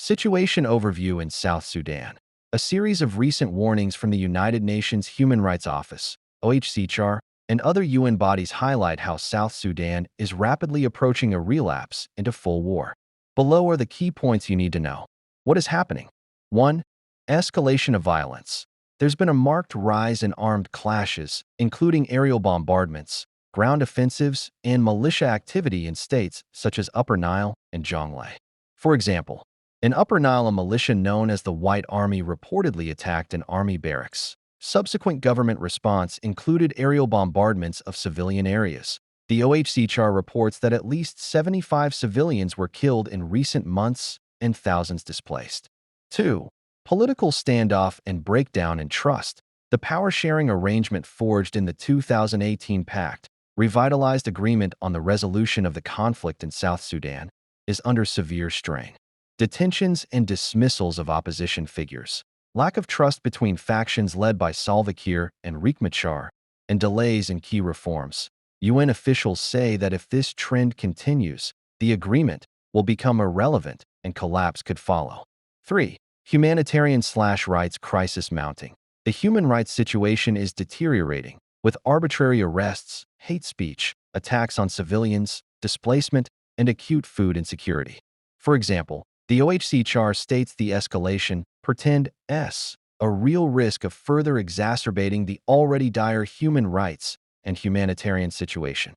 Situation Overview in South Sudan. A series of recent warnings from the United Nations Human Rights Office, OHCHR, and other UN bodies highlight how South Sudan is rapidly approaching a relapse into full war. Below are the key points you need to know. What is happening? 1. Escalation of violence. There's been a marked rise in armed clashes, including aerial bombardments, ground offensives, and militia activity in states such as Upper Nile and Jonglei. For example, in Upper Nile, a militia known as the White Army reportedly attacked an army barracks. Subsequent government response included aerial bombardments of civilian areas. The OHCHR reports that at least 75 civilians were killed in recent months and thousands displaced. 2. Political standoff and breakdown in trust. The power-sharing arrangement forged in the 2018 Pact, revitalized agreement on the resolution of the conflict in South Sudan, is under severe strain. Detentions and dismissals of opposition figures, lack of trust between factions led by Salva Kiir and Riek Machar, and delays in key reforms. UN officials say that if this trend continues, the agreement will become irrelevant and collapse could follow. 3. Humanitarian/rights crisis mounting. The human rights situation is deteriorating, with arbitrary arrests, hate speech, attacks on civilians, displacement, and acute food insecurity. For example, the OHCHR states the escalation presents a real risk of further exacerbating the already dire human rights and humanitarian situation.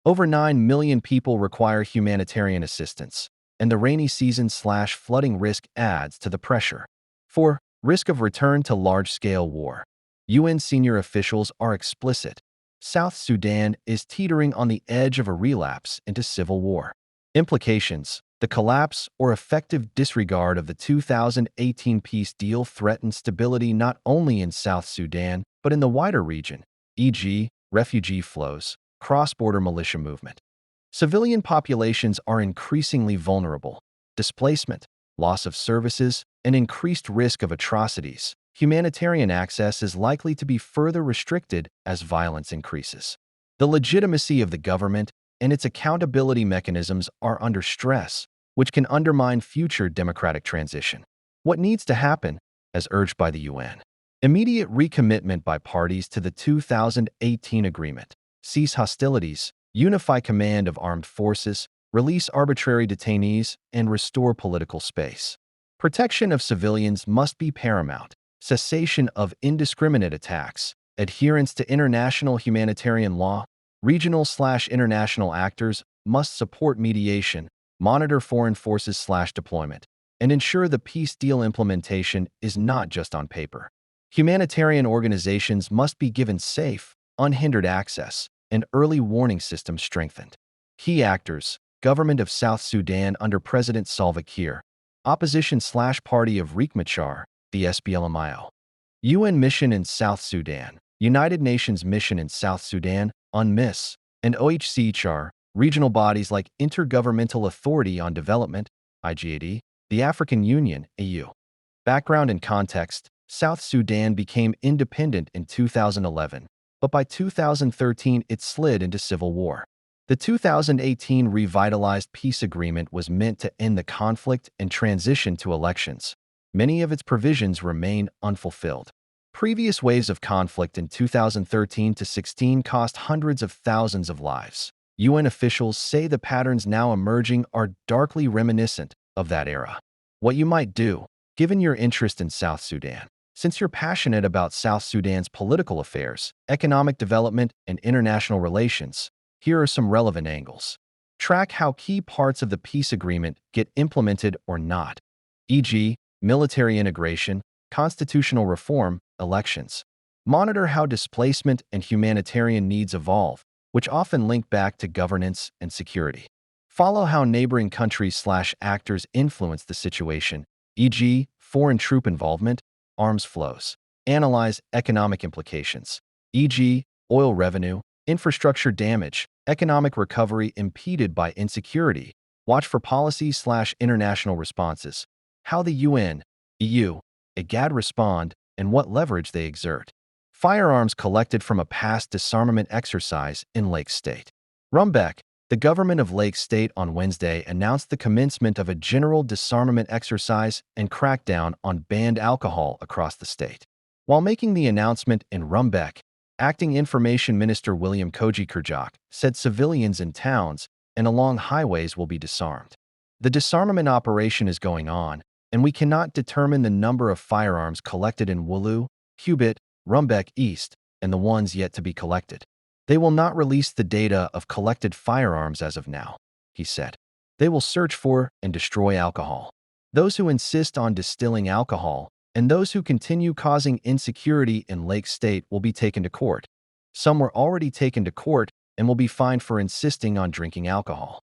Over 9 million people require humanitarian assistance, and the rainy season/flooding risk adds to the pressure. 4. Risk of return to large-scale war. UN senior officials are explicit. South Sudan is teetering on the edge of a relapse into civil war. Implications. The collapse or effective disregard of the 2018 peace deal threatens stability not only in South Sudan, but in the wider region, e.g., refugee flows, cross-border militia movement. Civilian populations are increasingly vulnerable. Displacement, loss of services, and increased risk of atrocities. Humanitarian access is likely to be further restricted as violence increases. The legitimacy of the government and its accountability mechanisms are under stress, which can undermine future democratic transition. What needs to happen, as urged by the UN? Immediate recommitment by parties to the 2018 agreement. Cease hostilities, unify command of armed forces, release arbitrary detainees, and restore political space. Protection of civilians must be paramount. Cessation of indiscriminate attacks, adherence to international humanitarian law. Regional/international actors must support mediation, monitor foreign forces/deployment, and ensure the peace deal implementation is not just on paper. Humanitarian organizations must be given safe, unhindered access, and early warning systems strengthened. Key actors: Government of South Sudan under President Salva Kiir, Opposition/Party of Riek Machar, the SPLMIO. UN Mission in South Sudan, United Nations Mission in South Sudan, UNMISS, and OHCHR, regional bodies like Intergovernmental Authority on Development, IGAD, the African Union, AU. Background and context: South Sudan became independent in 2011, but by 2013 it slid into civil war. The 2018 revitalized peace agreement was meant to end the conflict and transition to elections. Many of its provisions remain unfulfilled. Previous waves of conflict in 2013 to 16 cost hundreds of thousands of lives. UN officials say the patterns now emerging are darkly reminiscent of that era. What you might do, given your interest in South Sudan. Since you're passionate about South Sudan's political affairs, economic development, and international relations, here are some relevant angles. Track how key parts of the peace agreement get implemented or not, e.g., military integration, constitutional reform, elections. Monitor how displacement and humanitarian needs evolve, which often link back to governance and security. Follow how neighboring countries/actors influence the situation, e.g., foreign troop involvement, arms flows. Analyze economic implications, e.g., oil revenue, infrastructure damage, economic recovery impeded by insecurity. Watch for policies/international responses, how the UN, EU, IGAD respond, and what leverage they exert. Firearms collected from a past disarmament exercise in Lake State. Rumbek, The government of Lake State on Wednesday announced the commencement of a general disarmament exercise and crackdown on banned alcohol across the state. While making the announcement in Rumbek, Acting Information Minister William Koji Kerjak said civilians in towns and along highways will be disarmed. The disarmament operation is going on, and we cannot determine the number of firearms collected in Wulu, Hubit, Rumbek East, and the ones yet to be collected. They will not release the data of collected firearms as of now, he said. They will search for and destroy alcohol. Those who insist on distilling alcohol and those who continue causing insecurity in Lake State will be taken to court. Some were already taken to court and will be fined for insisting on drinking alcohol.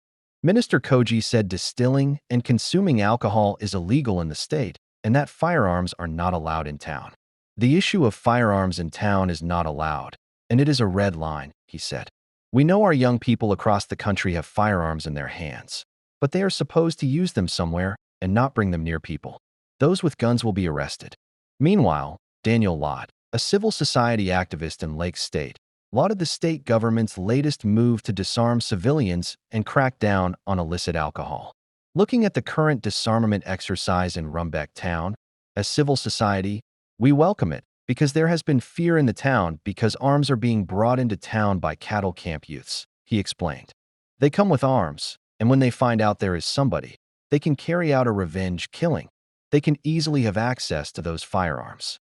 Minister Koji said distilling and consuming alcohol is illegal in the state and that firearms are not allowed in town. The issue of firearms in town is not allowed, and it is a red line, he said. We know our young people across the country have firearms in their hands, but they are supposed to use them somewhere and not bring them near people. Those with guns will be arrested. Meanwhile, Daniel Lott, a civil society activist in Lake State, lauded the state government's latest move to disarm civilians and crack down on illicit alcohol. Looking at the current disarmament exercise in Rumbek town, as civil society, we welcome it because there has been fear in the town because arms are being brought into town by cattle camp youths, he explained. They come with arms, and when they find out there is somebody, they can carry out a revenge killing. They can easily have access to those firearms.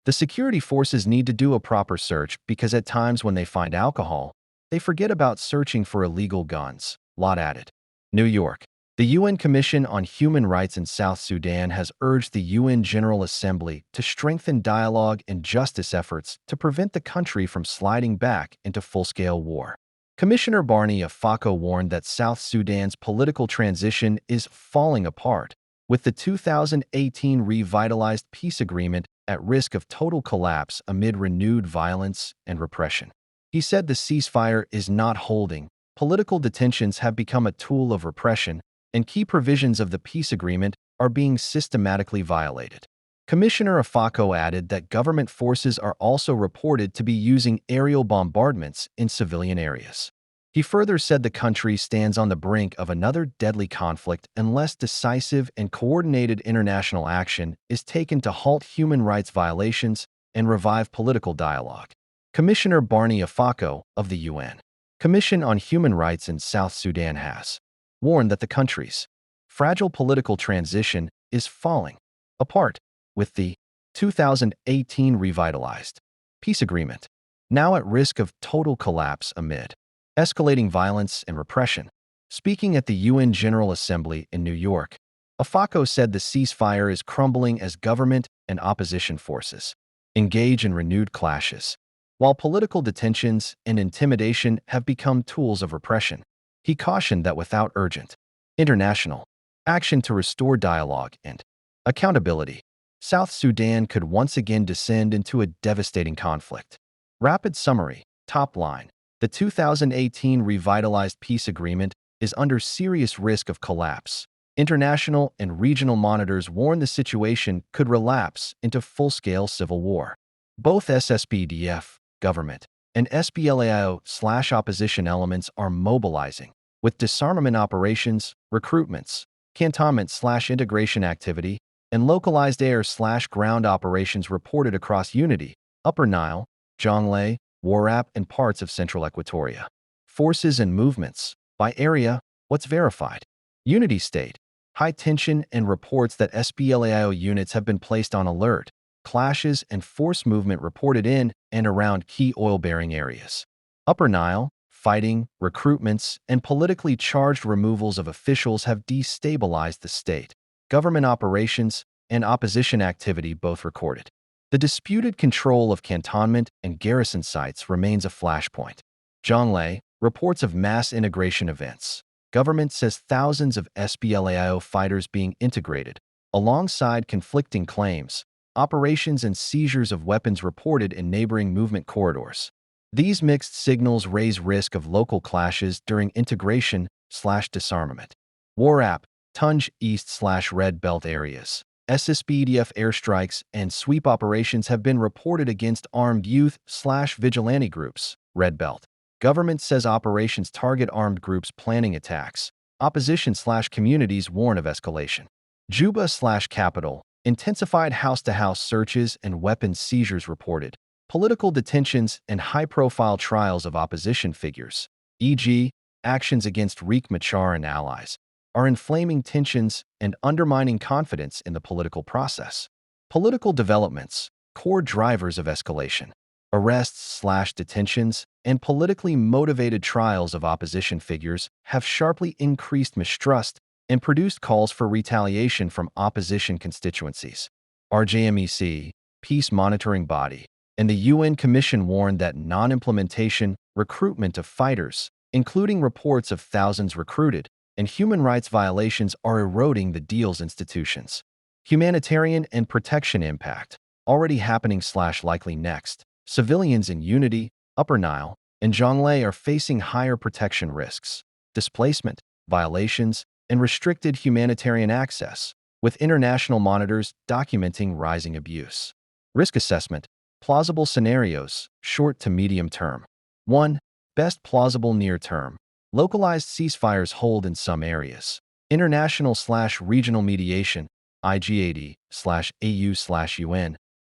The security forces need to do a proper search because at times when they find alcohol, they forget about searching for illegal guns, Lott added. New York. The UN Commission on Human Rights in South Sudan has urged the UN General Assembly to strengthen dialogue and justice efforts to prevent the country from sliding back into full-scale war. Commissioner Barney Afako warned that South Sudan's political transition is falling apart, with the 2018 revitalized peace agreement at risk of total collapse amid renewed violence and repression. He said the ceasefire is not holding, political detentions have become a tool of repression, and key provisions of the peace agreement are being systematically violated. Commissioner Afako added that government forces are also reported to be using aerial bombardments in civilian areas. He further said the country stands on the brink of another deadly conflict unless decisive and coordinated international action is taken to halt human rights violations and revive political dialogue. Commissioner Barney Afako of the UN Commission on Human Rights in South Sudan has warned that the country's fragile political transition is falling apart with the 2018 revitalized peace agreement now at risk of total collapse amid escalating violence and repression. Speaking at the UN General Assembly in New York, Afako said the ceasefire is crumbling as government and opposition forces engage in renewed clashes. While political detentions and intimidation have become tools of repression, he cautioned that without urgent international action to restore dialogue and accountability, South Sudan could once again descend into a devastating conflict. Rapid summary, top line. The 2018 revitalized peace agreement is under serious risk of collapse. International and regional monitors warn the situation could relapse into full-scale civil war. Both SSPDF, government, and SPLAIO/opposition elements are mobilizing, with disarmament operations, recruitments, cantonment/integration activity, and localized air/ground operations reported across Unity, Upper Nile, Jonglei, Warrap, and parts of Central Equatoria. Forces and movements. By area, what's verified? Unity State. High tension and reports that SPLAIO units have been placed on alert. Clashes and force movement reported in and around key oil-bearing areas. Upper Nile. Fighting, recruitments, and politically charged removals of officials have destabilized the state. Government operations and opposition activity both recorded. The disputed control of cantonment and garrison sites remains a flashpoint. Jonglei, reports of mass integration events. Government says thousands of SPLAIO fighters being integrated, alongside conflicting claims, operations and seizures of weapons reported in neighboring movement corridors. These mixed signals raise risk of local clashes during integration/disarmament. Warrap, Tunj East/Red Belt areas. SSPDF airstrikes and sweep operations have been reported against armed youth/vigilante groups, Red Belt. Government says operations target armed groups planning attacks. Opposition/communities warn of escalation. Juba/capital. Intensified house-to-house searches and weapons seizures reported. Political detentions and high-profile trials of opposition figures, e.g., actions against Riek Machar and allies, are inflaming tensions and undermining confidence in the political process. Political developments, core drivers of escalation. Arrests/detentions and politically motivated trials of opposition figures have sharply increased mistrust and produced calls for retaliation from opposition constituencies. RJMEC, peace monitoring body, and the UN Commission warned that non-implementation, recruitment of fighters, including reports of thousands recruited, and human rights violations are eroding the deal's institutions. Humanitarian and protection impact, already happening/likely next. Civilians in Unity, Upper Nile, and Jonglei are facing higher protection risks, displacement, violations, and restricted humanitarian access, with international monitors documenting rising abuse. Risk assessment, plausible scenarios, short to medium term. 1. Best plausible near term. Localized ceasefires hold in some areas. International/regional mediation, IGAD/AU/UN,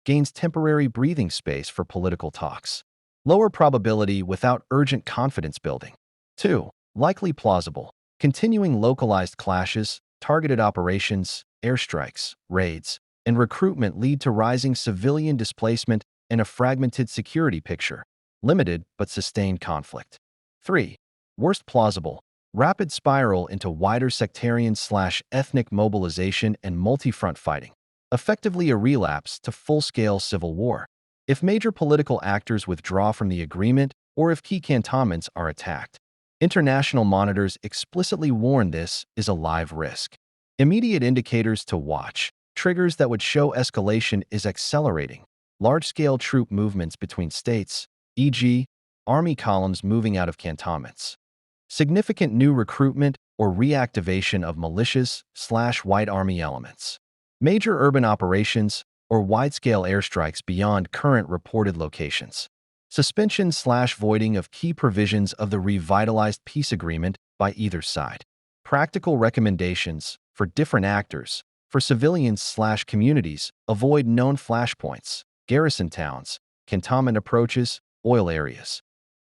gains temporary breathing space for political talks. Lower probability without urgent confidence building. 2. Likely plausible. Continuing localized clashes, targeted operations, airstrikes, raids, and recruitment lead to rising civilian displacement and a fragmented security picture. Limited but sustained conflict. 3. Worst plausible. Rapid spiral into wider sectarian/ethnic mobilization and multi-front fighting. Effectively a relapse to full-scale civil war. If major political actors withdraw from the agreement or if key cantonments are attacked. International monitors explicitly warn this is a live risk. Immediate indicators to watch. Triggers that would show escalation is accelerating. Large-scale troop movements between states, e.g., army columns moving out of cantonments. Significant new recruitment or reactivation of militias/white army elements. Major urban operations or wide-scale airstrikes beyond current reported locations. Suspension/voiding of key provisions of the revitalized peace agreement by either side. Practical recommendations for different actors. For civilians/communities, avoid known flashpoints, garrison towns, cantonment approaches, oil areas.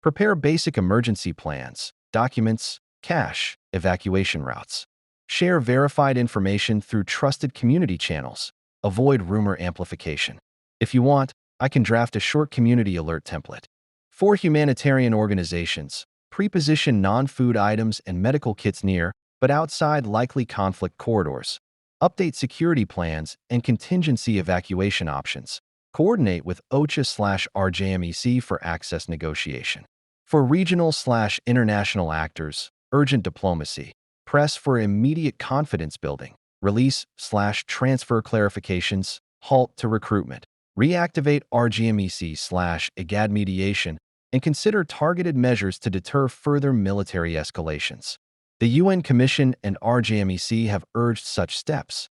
Prepare basic emergency plans, documents, cash, evacuation routes. Share verified information through trusted community channels. Avoid rumor amplification. If you want, I can draft a short community alert template. For humanitarian organizations, pre-position non-food items and medical kits near, but outside likely conflict corridors. Update security plans and contingency evacuation options. Coordinate with OCHA/RJMEC for access negotiation. For regional/international actors, urgent diplomacy. Press for immediate confidence building. Release/transfer clarifications. Halt to recruitment. Reactivate RGMEC/IGAD mediation and consider targeted measures to deter further military escalations. The UN Commission and RGMEC have urged such steps.